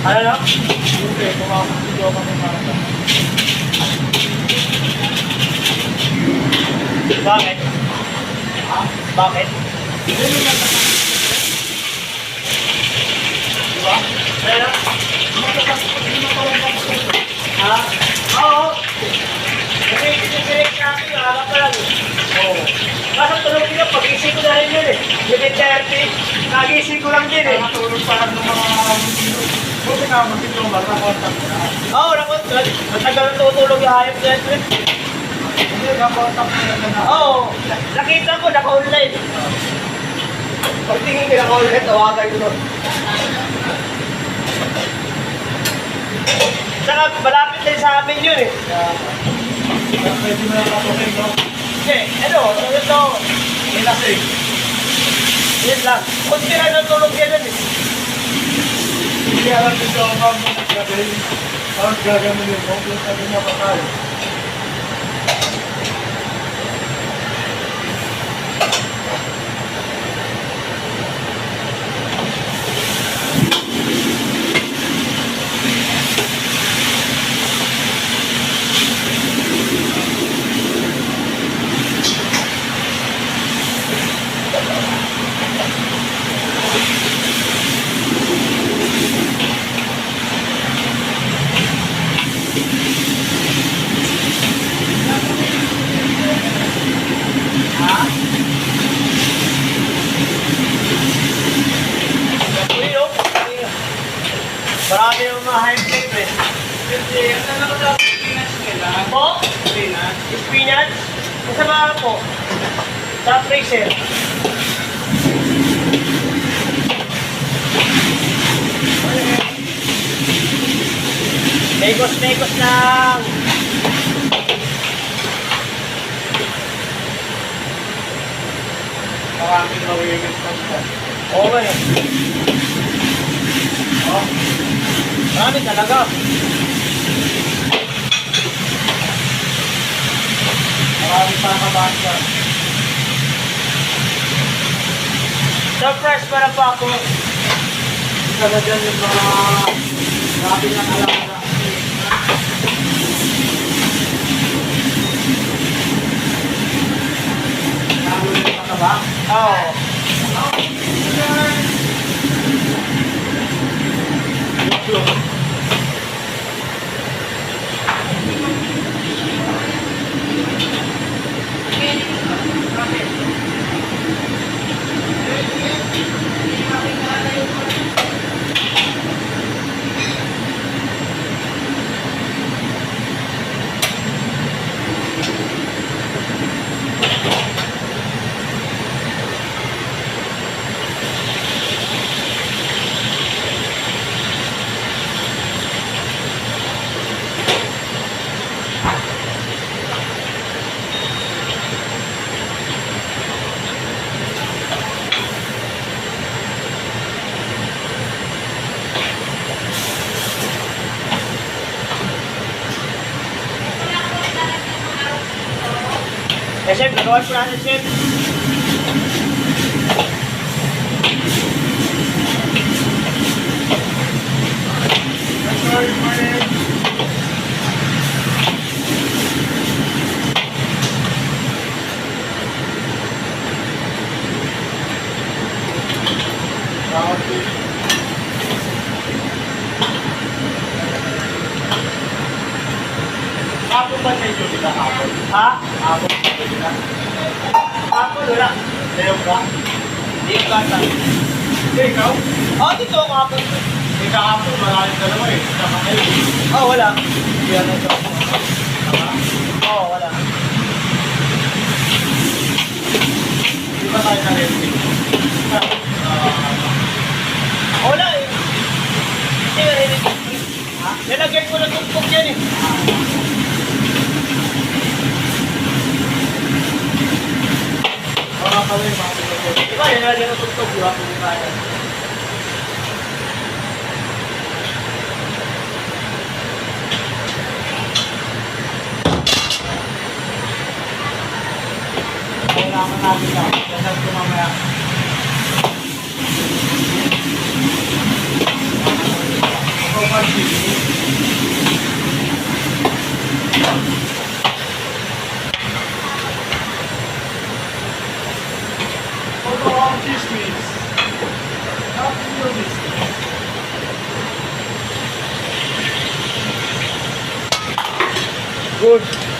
Ano na? Okay, kumakasin ako ng mga. Bakit? Bakit? Diba? Ano na? Ha? Oo. Kasi pinipirek natin, harap ka lang. Oo. Kasi tulog nila, pag-isip ko na rin yun eh. 7:30, nag-isip ko lang din eh. Nakatulog pa ng mga buti na magiging ba na contact na. Oo, nakontrol. Matagal na tutulog yung hayop na ito eh. Hindi na contact na. Oo, nakita ko, naka-online. Pagtingin ko naka-online, tawagan ko doon. Saka malapit din sa amin yun eh. Pwede mo na katukin, no? Hindi, ano, ito. Ilasing. Yun lang. Kunti lang ang tulog yan eh. Hindi alam dito ang mga gagawin. Parang gagawin yun. Kung sabi niya pa tayo. Uy, oh. Marami yung mga high blood eh. Kasi, ano na sa spinach nila? Po? Spinach. Spinach? Masama po. Sa freezer. Mekos lang. Maraming mawigit pa siya. Okay. Oh, Marami talaga. maraming pakabahan siya. Surprise para pa ako. Isa na dyan yung mga grabe na kalaman. Lalo yung mataba. Oo. Eh, chef, nagawa ko natin, chef. Sorry, morning. Hapon ba sa inyo sila hapon? Ha? Hapon ba sa sila? Ako, wala. Layo ka? Hindi yung gata. Hindi, ikaw? Oh, dito ako ako. Hindi ka hapon, maraming dalawa eh. Sama kayo. Oh, wala. Hindi ano ito. Tama? Oh, wala. Di ba tayo na-renting? Wala eh. Hindi nga rin. Ha? Nilagyan ko na tugtog yan eh. Mga kawin, mga pinagod. Diba, nilagyan ko tugtog. Diba, pumikayan. Kailangan natin lang. Ganyan ko mamaya. ang chismis. Totoo ang chismis. Not your business. Good.